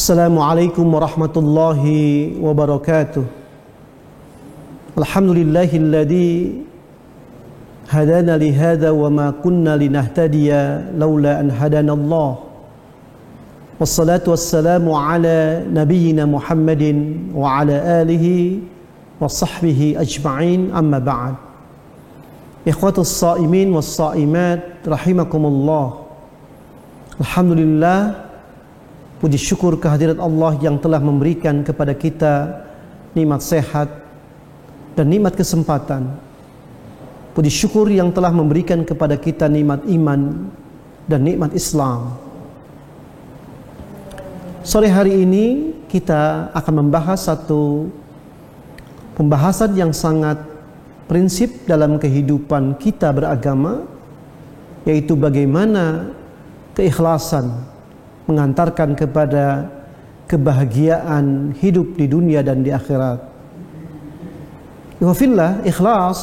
Assalamualaikum warahmatullahi wabarakatuh. Alhamdulillahilladzi hadana lihada wa ma kunna linahtadiya laula an hadanallah. Wassalatu wassalamu ala nabiyyina Muhammadin wa ala alihi wa sahbihi ajma'in, amma ba'd. Ikhwatus sha'imin was sha'imat rahimakumullah. Alhamdulillah, puji syukur kehadirat Allah yang telah memberikan kepada kita nikmat sehat dan nikmat kesempatan. Puji syukur yang telah memberikan kepada kita nikmat iman dan nikmat Islam. Sore hari ini kita akan membahas satu pembahasan yang sangat prinsip dalam kehidupan kita beragama, yaitu bagaimana keikhlasan mengantarkan kepada kebahagiaan hidup di dunia dan di akhirat. Wafillah, ikhlas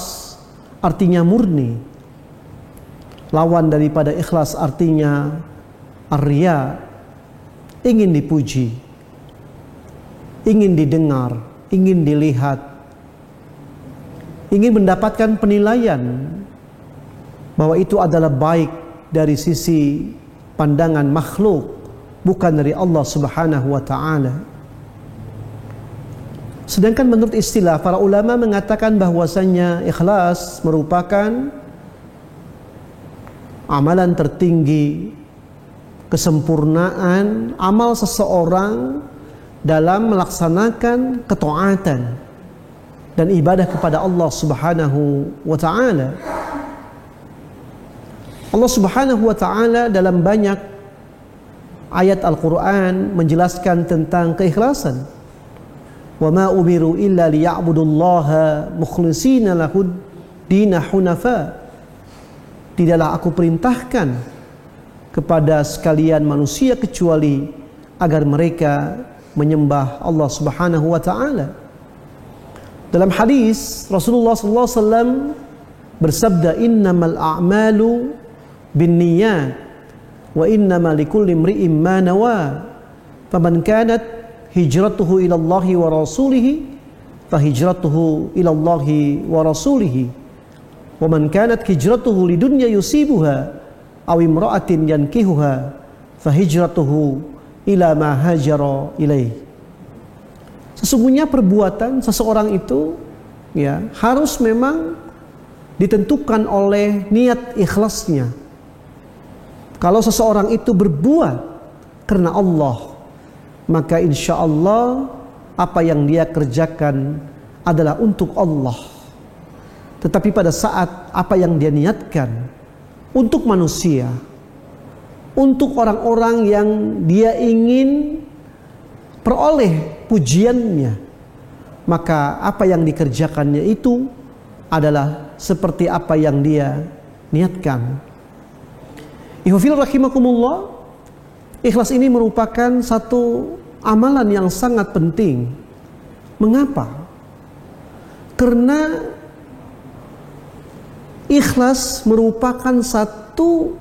artinya murni. Lawan daripada ikhlas artinya ar-riya, ingin dipuji, ingin didengar, ingin dilihat, ingin mendapatkan penilaian bahwa itu adalah baik dari sisi pandangan makhluk, bukan dari Allah Subhanahu wa ta'ala. Sedangkan menurut istilah, para ulama mengatakan bahwasanya ikhlas merupakan amalan tertinggi, kesempurnaan amal seseorang dalam melaksanakan ketaatan dan ibadah kepada Allah Subhanahu wa ta'ala. Allah Subhanahu wa ta'ala dalam banyak ayat Al-Quran menjelaskan tentang keikhlasan. Wa ma umiru illa liya'budullaha mukhlishina lahud dina hunafa. Tidaklah aku perintahkan kepada sekalian manusia kecuali agar mereka menyembah Allah Subhanahu wa ta'ala. Dalam hadis Rasulullah sallallahu alaihi wasallam bersabda, innamal a'malu binniyat wa innama likulli imri'in ma nawa, faman kanat hijratuhu ila Allah wa rasulih fa hijratuhu ila Allah wa rasulih, wa man kanat hijratuhu lidunya yusibuha aw imra'atin yankihuha fa hijratuhu ila ma hajara ilaih. Sesungguhnya perbuatan seseorang itu harus memang ditentukan oleh niat ikhlasnya. Kalau seseorang itu berbuat karena Allah, maka insya Allah apa yang dia kerjakan adalah untuk Allah. Tetapi pada saat apa yang dia niatkan untuk manusia, untuk orang-orang yang dia ingin peroleh pujiannya, maka apa yang dikerjakannya itu adalah seperti apa yang dia niatkan. Ihwafil rahimakumullah, ikhlas ini merupakan satu amalan yang sangat penting. Mengapa? Karena ikhlas merupakan satu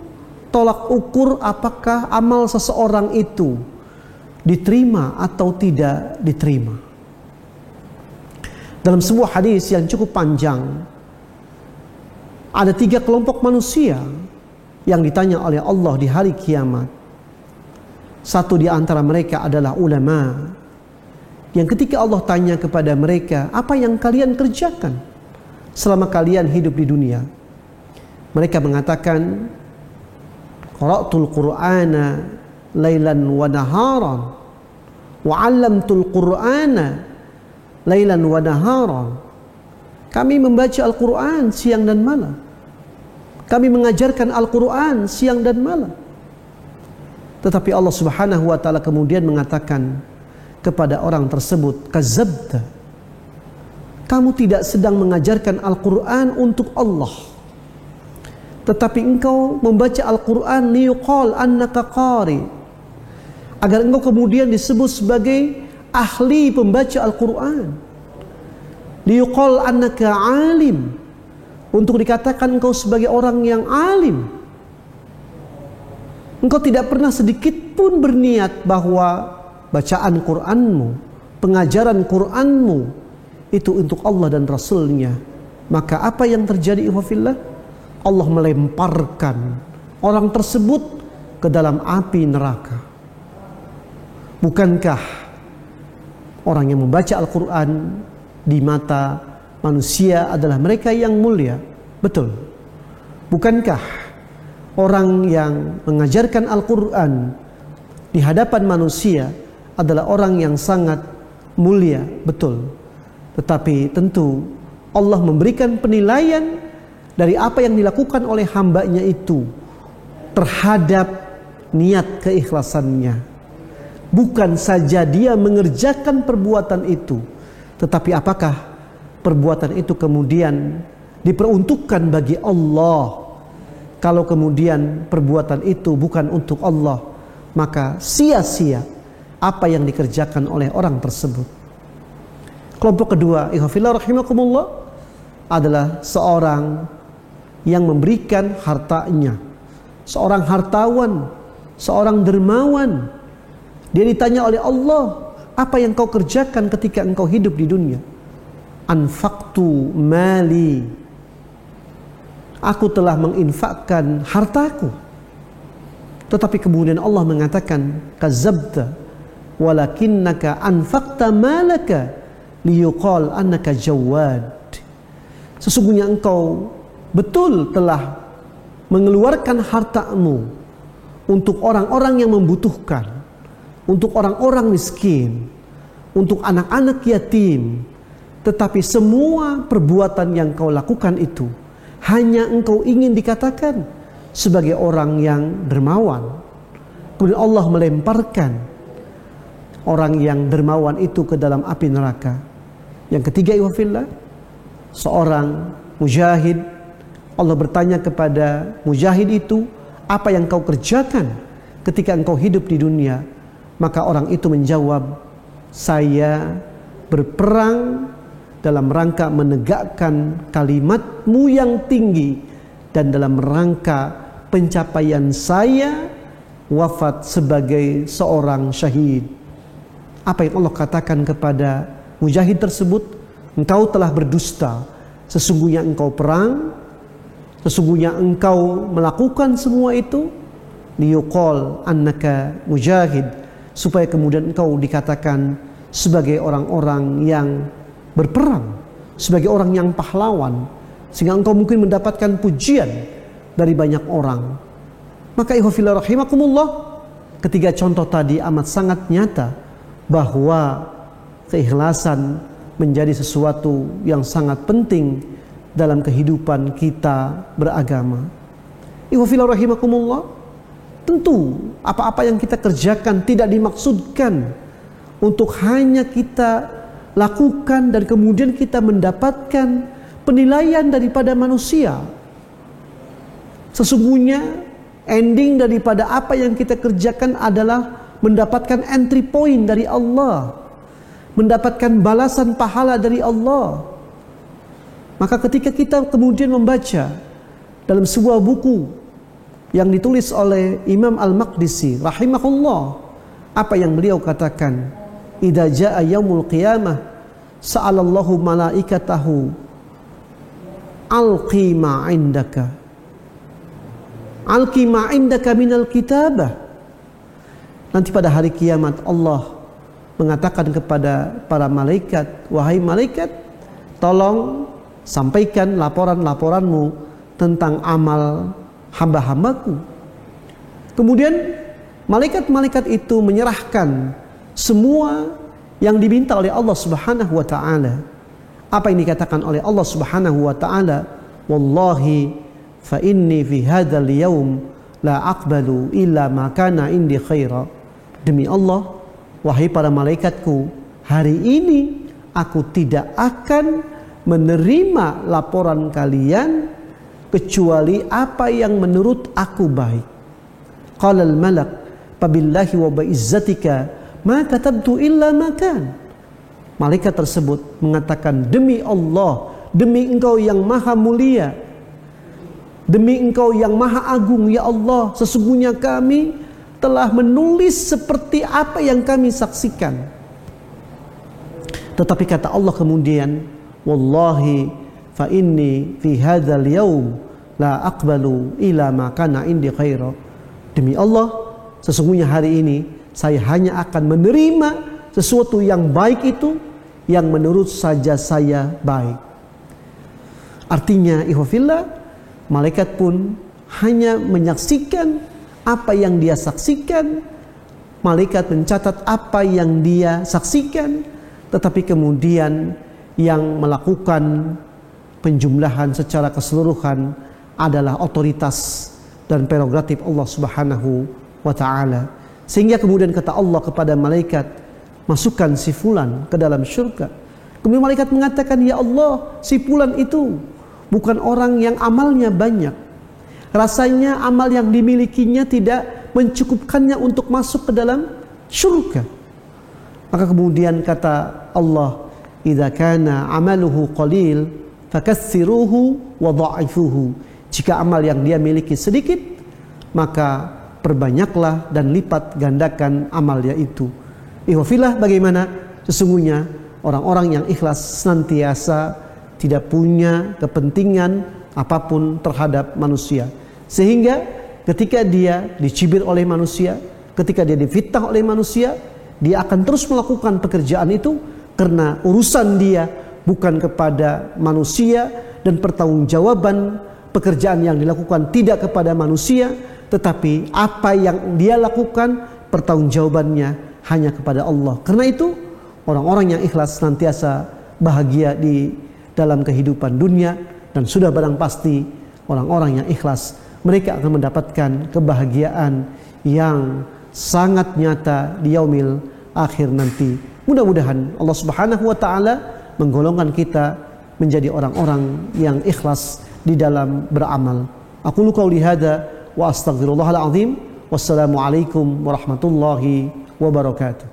tolak ukur apakah amal seseorang itu diterima atau tidak diterima. Dalam sebuah hadis yang cukup panjang, ada 3 kelompok manusia yang ditanya oleh Allah di hari kiamat. Satu di antara mereka adalah ulama, yang ketika Allah tanya kepada mereka, apa yang kalian kerjakan selama kalian hidup di dunia? Mereka mengatakan, qara'tul qur'ana lailan wa naharan wa 'allamtul qur'ana lailan wa naharan. Kami membaca Al-Quran siang dan malam. Kami mengajarkan Al-Quran siang dan malam. Tetapi Allah Subhanahu wa ta'ala kemudian mengatakan kepada orang tersebut, kadzabta, kamu tidak sedang mengajarkan Al-Quran untuk Allah, tetapi engkau membaca Al-Quran liyuqal annaka qari, agar engkau kemudian disebut sebagai ahli pembaca Al-Quran, liyuqal annaka alim, untuk dikatakan engkau sebagai orang yang alim. Engkau tidak pernah sedikit pun berniat bahwa bacaan Qur'anmu, pengajaran Qur'anmu itu untuk Allah dan Rasulnya, maka apa yang terjadi ikhwafillah? Allah melemparkan orang tersebut ke dalam api neraka. Bukankah orang yang membaca Al-Quran di mata manusia adalah mereka yang mulia? Betul. Bukankah orang yang mengajarkan Al-Quran di hadapan manusia adalah orang yang sangat mulia? Betul. Tetapi tentu Allah memberikan penilaian dari apa yang dilakukan oleh hambanya itu terhadap niat keikhlasannya. Bukan saja dia mengerjakan perbuatan itu, tetapi apakah perbuatan itu kemudian diperuntukkan bagi Allah? Kalau kemudian perbuatan itu bukan untuk Allah, maka sia-sia apa yang dikerjakan oleh orang tersebut. Kelompok kedua, ikhwafillah rahimakumullah, adalah seorang yang memberikan hartanya, seorang hartawan, seorang dermawan. Dia ditanya oleh Allah, apa yang kau kerjakan ketika engkau hidup di dunia? Anfaqtu mali, aku telah menginfakkan hartaku. Tetapi kemudian Allah mengatakan, kadzabta walakinnaka anfaqta malaka liyuqal annaka jawad. Sesungguhnya engkau betul telah mengeluarkan hartamu untuk orang-orang yang membutuhkan, untuk orang-orang miskin, untuk anak-anak yatim. Tetapi semua perbuatan yang kau lakukan itu hanya engkau ingin dikatakan sebagai orang yang dermawan. Kemudian Allah melemparkan orang yang dermawan itu ke dalam api neraka. Yang ketiga, ikhwafillah, seorang mujahid. Allah bertanya kepada mujahid itu, apa yang kau kerjakan ketika engkau hidup di dunia? Maka orang itu menjawab, saya berperang dalam rangka menegakkan kalimatmu yang tinggi dan dalam rangka pencapaian saya wafat sebagai seorang syahid. Apa yang Allah katakan kepada mujahid tersebut? Engkau telah berdusta. Sesungguhnya engkau perang, sesungguhnya engkau melakukan semua itu liyuqal annaka mujahid, supaya kemudian engkau dikatakan sebagai orang-orang yang berperang, sebagai orang yang pahlawan, sehingga engkau mungkin mendapatkan pujian dari banyak orang. Maka ikhwafillah rahimakumullah, ketiga contoh tadi amat sangat nyata bahwa keikhlasan menjadi sesuatu yang sangat penting dalam kehidupan kita beragama. Ikhwafillah rahimakumullah, tentu apa-apa yang kita kerjakan tidak dimaksudkan untuk hanya kita lakukan dan kemudian kita mendapatkan penilaian daripada manusia. Sesungguhnya ending daripada apa yang kita kerjakan adalah mendapatkan entry point dari Allah, mendapatkan balasan pahala dari Allah. Maka ketika kita kemudian membaca dalam sebuah buku yang ditulis oleh Imam Al-Maqdisi rahimahullah, apa yang beliau katakan? Idza jaa yaumul qiyamah sa'alallahu malaikatahu alqi ma indaka, alqi ma indaka minal kitabah. Nanti pada hari kiamat Allah mengatakan kepada para malaikat, wahai malaikat, tolong sampaikan laporan-laporanmu tentang amal hamba-hambaku. Kemudian malaikat-malaikat itu menyerahkan semua yang diminta oleh Allah Subhanahu wa taala. Apa yang dikatakan oleh Allah Subhanahu wa taala? Wallahi fa inni fi hadzal yaum la aqbalu illa ma kana indi khaira. Demi Allah, wahai para malaikatku, hari ini aku tidak akan menerima laporan kalian kecuali apa yang menurut aku baik. Qala al-malak fabillahi wa biizzatika ma katabtu illa ma kan. Malaikat tersebut mengatakan, demi Allah, demi engkau yang maha mulia, demi engkau yang maha agung ya Allah, sesungguhnya kami telah menulis seperti apa yang kami saksikan. Tetapi kata Allah kemudian, wallahi fa inni fi hadzal yaum la aqbalu ila ma kana indi khaira. Demi Allah, sesungguhnya hari ini saya hanya akan menerima sesuatu yang baik itu yang menurut saja saya baik. Artinya, ikhwafillah, malaikat pun hanya menyaksikan apa yang dia saksikan. Malaikat mencatat apa yang dia saksikan, tetapi kemudian yang melakukan penjumlahan secara keseluruhan adalah otoritas dan prerogatif Allah Subhanahu wa ta'ala. Sehingga kemudian kata Allah kepada malaikat, masukkan si fulan ke dalam syurga. Kemudian malaikat mengatakan, ya Allah, si fulan itu bukan orang yang amalnya banyak. Rasanya amal yang dimilikinya tidak mencukupkannya untuk masuk ke dalam syurga. Maka kemudian kata Allah, idza kana amaluhu qalil fakassiruhu wa dha'ifuhu. Jika amal yang dia miliki sedikit, maka perbanyaklah dan lipat gandakan amalnya itu. Ikhwafillah, bagaimana? Sesungguhnya orang-orang yang ikhlas senantiasa tidak punya kepentingan apapun terhadap manusia. Sehingga ketika dia dicibir oleh manusia, ketika dia difitnah oleh manusia, dia akan terus melakukan pekerjaan itu karena urusan dia bukan kepada manusia, dan pertanggungjawaban pekerjaan yang dilakukan tidak kepada manusia, tetapi apa yang dia lakukan pertanggungjawabannya hanya kepada Allah. Karena itu orang-orang yang ikhlas senantiasa bahagia di dalam kehidupan dunia, dan sudah barang pasti orang-orang yang ikhlas mereka akan mendapatkan kebahagiaan yang sangat nyata di yaumil akhir nanti. Mudah-mudahan Allah Subhanahu wa ta'ala menggolongkan kita menjadi orang-orang yang ikhlas di dalam beramal. Aku qauli hadza wa astaghfirullahal azim. Wassalamualaikum warahmatullahi wabarakatuh.